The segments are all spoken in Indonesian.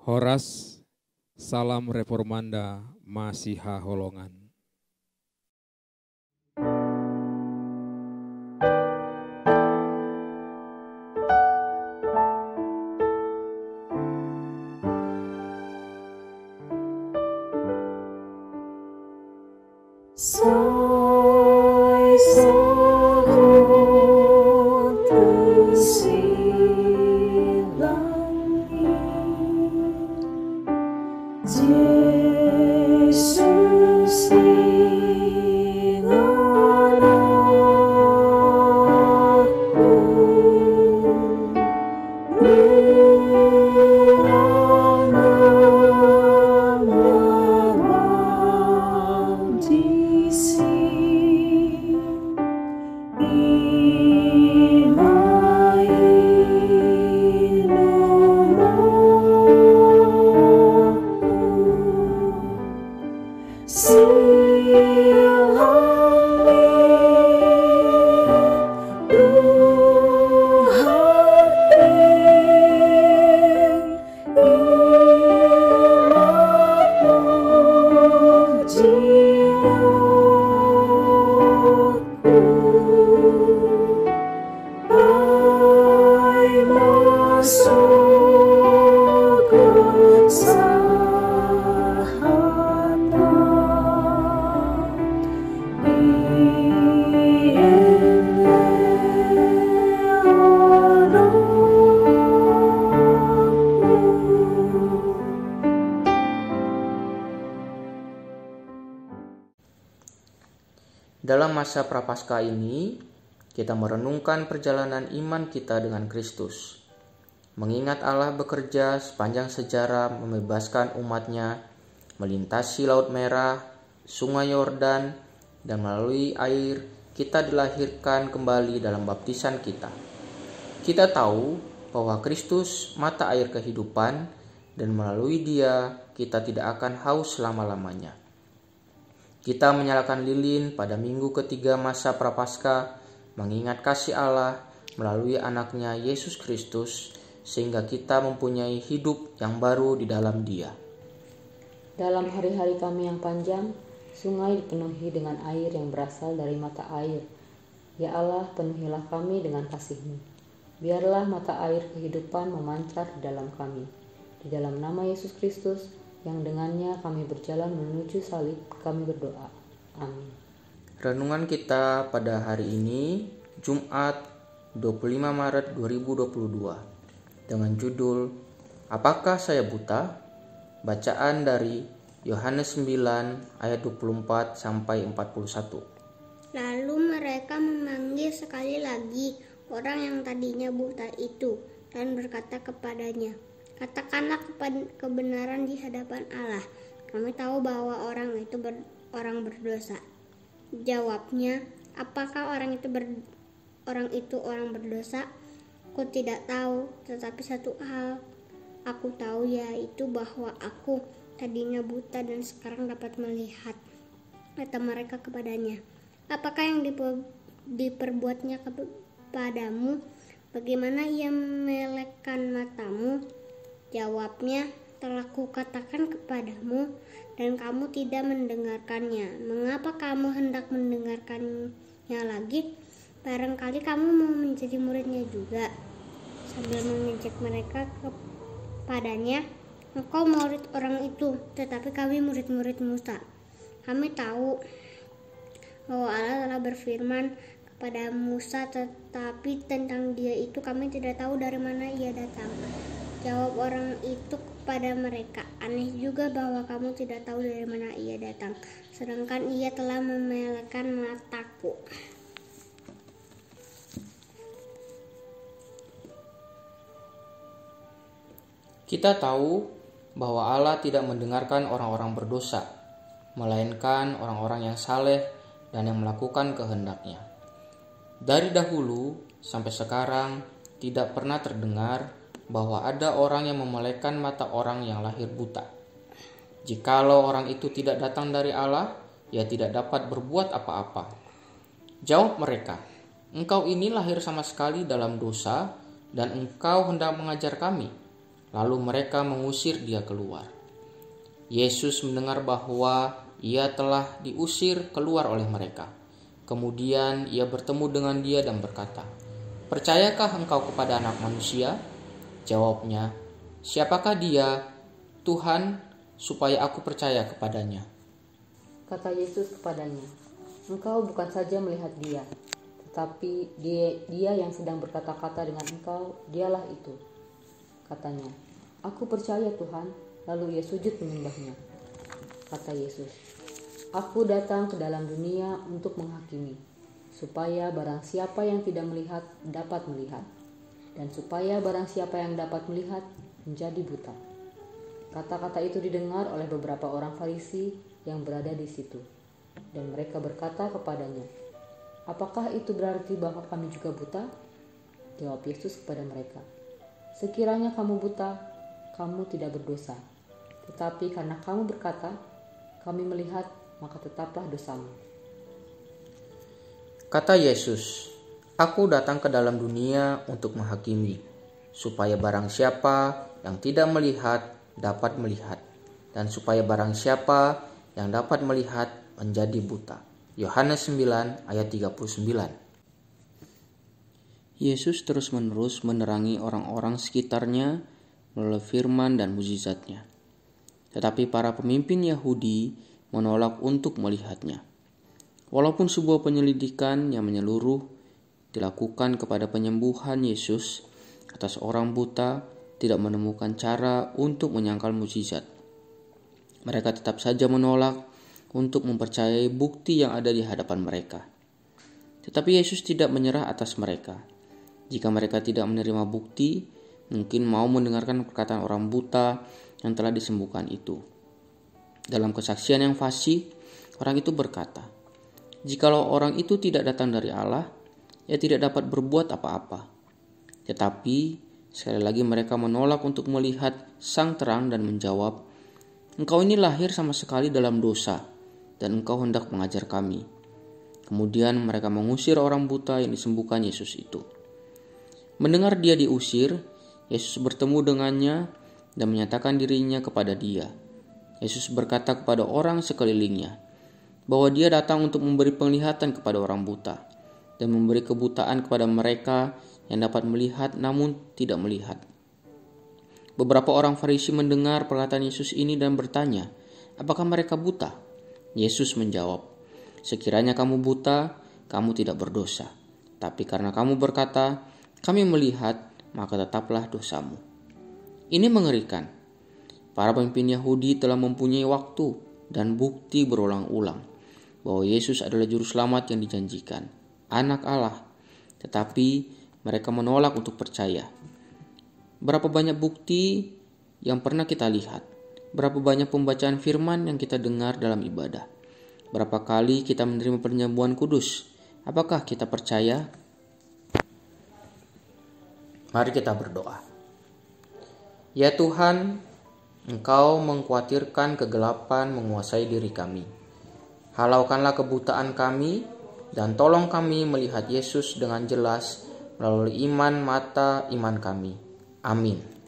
Horas, salam reformanda Masiha Holongan. Dalam masa Prapaskah ini, kita merenungkan perjalanan iman kita dengan Kristus. Mengingat Allah bekerja sepanjang sejarah membebaskan umatnya, melintasi Laut Merah, Sungai Yordan, dan melalui air, kita dilahirkan kembali dalam baptisan kita. Kita tahu bahwa Kristus mata air kehidupan, dan melalui Dia kita tidak akan haus selama-lamanya. Kita menyalakan lilin pada minggu ketiga masa Prapaskah, mengingat kasih Allah melalui anaknya Yesus Kristus, sehingga kita mempunyai hidup yang baru di dalam Dia. Dalam hari-hari kami yang panjang, sungai dipenuhi dengan air yang berasal dari mata air. Ya Allah, penuhilah kami dengan kasih-Mu. Biarlah mata air kehidupan memancar di dalam kami. Di dalam nama Yesus Kristus, yang dengannya kami berjalan menuju salib, kami berdoa. Amin. Renungan kita pada hari ini, Jumat 25 Maret 2022, dengan judul Apakah Saya Buta? Bacaan dari Yohanes 9 ayat 24 sampai 41. Lalu mereka memanggil sekali lagi orang yang tadinya buta itu dan berkata kepadanya, "Katakanlah kebenaran di hadapan Allah. Kami tahu bahwa orang itu orang berdosa." Jawabnya, "Apakah orang itu orang berdosa? Aku tidak tahu, tetapi satu hal aku tahu, yaitu bahwa aku tadinya buta dan sekarang dapat melihat." Kata mereka kepadanya, "Apakah yang diperbuatnya kepadamu? Bagaimana ia memelekkan matamu?" Jawabnya, "Telah kukatakan kepadamu, dan kamu tidak mendengarkannya. Mengapa kamu hendak mendengarkannya lagi? Barangkali kamu mau menjadi muridnya juga." Sambil mengejek mereka kepadanya, "Engkau murid orang itu, tetapi kami murid-murid Musa. Kami tahu bahwa Allah telah berfirman kepada Musa, tetapi tentang Dia itu kami tidak tahu dari mana Ia datang." Jawab orang itu kepada mereka, "Aneh juga bahwa kamu tidak tahu dari mana Ia datang, sedangkan Ia telah memelekkan mataku." Kita tahu bahwa Allah tidak mendengarkan orang-orang berdosa, melainkan orang-orang yang saleh dan yang melakukan kehendak-Nya. Dari dahulu sampai sekarang tidak pernah terdengar bahwa ada orang yang memelekkan mata orang yang lahir buta. Jikalau orang itu tidak datang dari Allah, ia tidak dapat berbuat apa-apa. Jawab mereka, "Engkau ini lahir sama sekali dalam dosa, dan engkau hendak mengajar kami." Lalu mereka mengusir dia keluar. Yesus mendengar bahwa ia telah diusir keluar oleh mereka. Kemudian ia bertemu dengan dia dan berkata, "Percayakah engkau kepada Anak Manusia?" Jawabnya, "Siapakah dia, Tuhan, supaya aku percaya kepadanya?" Kata Yesus kepadanya, "Engkau bukan saja melihat dia, tetapi dia yang sedang berkata-kata dengan engkau, dialah itu." Katanya, "Aku percaya Tuhan." Lalu ia sujud menyembahnya. Kata Yesus, "Aku datang ke dalam dunia untuk menghakimi, supaya barang siapa yang tidak melihat dapat melihat, dan supaya barang siapa yang dapat melihat menjadi buta." Kata-kata itu didengar oleh beberapa orang Farisi yang berada di situ, dan mereka berkata kepadanya, "Apakah itu berarti bahwa kami juga buta?" Jawab Yesus kepada mereka, "Sekiranya kamu buta, kamu tidak berdosa. Tetapi karena kamu berkata, kami melihat, maka tetaplah dosamu." Kata Yesus, "Aku datang ke dalam dunia untuk menghakimi, supaya barang siapa yang tidak melihat dapat melihat, dan supaya barang siapa yang dapat melihat menjadi buta." Yohanes 9 ayat 39. Yesus terus-menerus menerangi orang-orang sekitarnya melalui firman dan mukjizatnya. Tetapi para pemimpin Yahudi menolak untuk melihatnya. Walaupun sebuah penyelidikan yang menyeluruh dilakukan kepada penyembuhan Yesus atas orang buta tidak menemukan cara untuk menyangkal mukjizat. Mereka tetap saja menolak untuk mempercayai bukti yang ada di hadapan mereka. Tetapi Yesus tidak menyerah atas mereka. Jika mereka tidak menerima bukti, mungkin mau mendengarkan perkataan orang buta yang telah disembuhkan itu. Dalam kesaksian yang fasih, orang itu berkata, "Jikalau orang itu tidak datang dari Allah, ia tidak dapat berbuat apa-apa." Tetapi sekali lagi mereka menolak untuk melihat sang terang dan menjawab, "Engkau ini lahir sama sekali dalam dosa, dan engkau hendak mengajar kami." Kemudian mereka mengusir orang buta yang disembuhkan Yesus itu. Mendengar dia diusir, Yesus bertemu dengannya dan menyatakan dirinya kepada dia. Yesus berkata kepada orang sekelilingnya bahwa dia datang untuk memberi penglihatan kepada orang buta dan memberi kebutaan kepada mereka yang dapat melihat namun tidak melihat. Beberapa orang Farisi mendengar perkataan Yesus ini dan bertanya, "Apakah mereka buta?" Yesus menjawab, "Sekiranya kamu buta, kamu tidak berdosa. Tapi karena kamu berkata, kami melihat, maka tetaplah dosamu." Ini mengerikan. Para pemimpin Yahudi telah mempunyai waktu dan bukti berulang-ulang bahwa Yesus adalah juru selamat yang dijanjikan, Anak Allah. Tetapi mereka menolak untuk percaya. Berapa banyak bukti yang pernah kita lihat? Berapa banyak pembacaan firman yang kita dengar dalam ibadah? Berapa kali kita menerima penyembuhan kudus? Apakah kita percaya? Mari kita berdoa. Ya Tuhan, Engkau mengkhawatirkan kegelapan menguasai diri kami. Halaukanlah kebutaan kami dan tolong kami melihat Yesus dengan jelas melalui iman mata iman kami. Amin.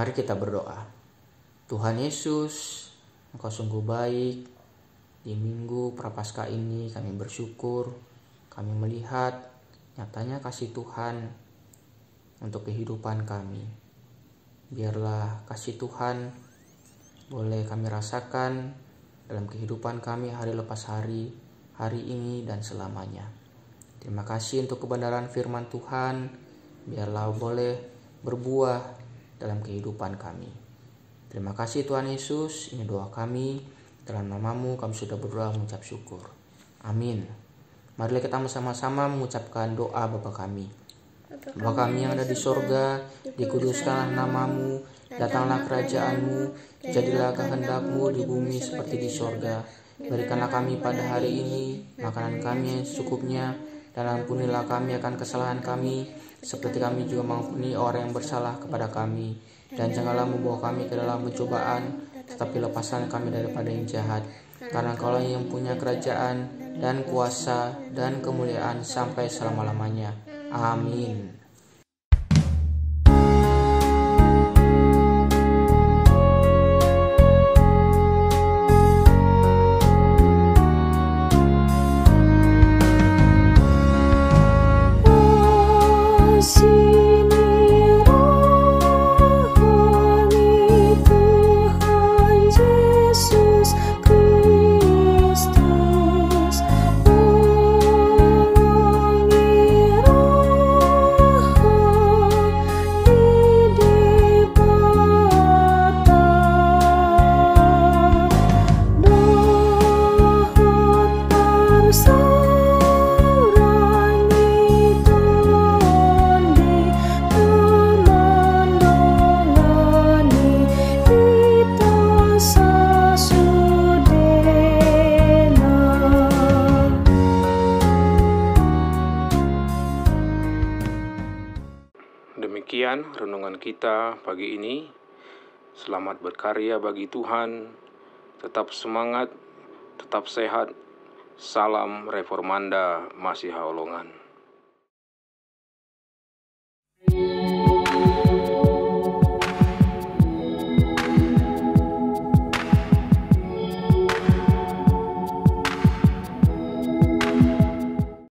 Mari kita berdoa. Tuhan Yesus, Engkau sungguh baik. Di Minggu Prapaskah ini kami bersyukur, kami melihat nyatanya kasih Tuhan untuk kehidupan kami. Biarlah kasih Tuhan boleh kami rasakan dalam kehidupan kami hari lepas hari, hari ini dan selamanya. Terima kasih untuk kebenaran firman Tuhan, biarlah boleh berbuah dalam kehidupan kami. Terima kasih Tuhan Yesus, ini doa kami, dalam nama-Mu kami sudah berdoa mengucap syukur. Amin. Marilah kita bersama-sama mengucapkan doa Bapa kami. Bapa kami yang ada di sorga, dikuduskanlah nama-Mu, datanglah kerajaan-Mu, jadilah kehendak-Mu di bumi seperti di sorga. Berikanlah kami pada hari ini makanan kami yang secukupnya, dan ampunilah kami akan kesalahan kami, seperti kami juga mengampuni orang yang bersalah kepada kami. Dan janganlah membawa kami ke dalam pencobaan, tetapi lepaskan kami daripada yang jahat. Karena Engkau yang punya kerajaan dan kuasa dan kemuliaan sampai selama-lamanya. Amin. Demikian renungan kita pagi ini. Selamat berkarya bagi Tuhan. Tetap semangat, tetap sehat. Salam Reformanda Masiha Holongan.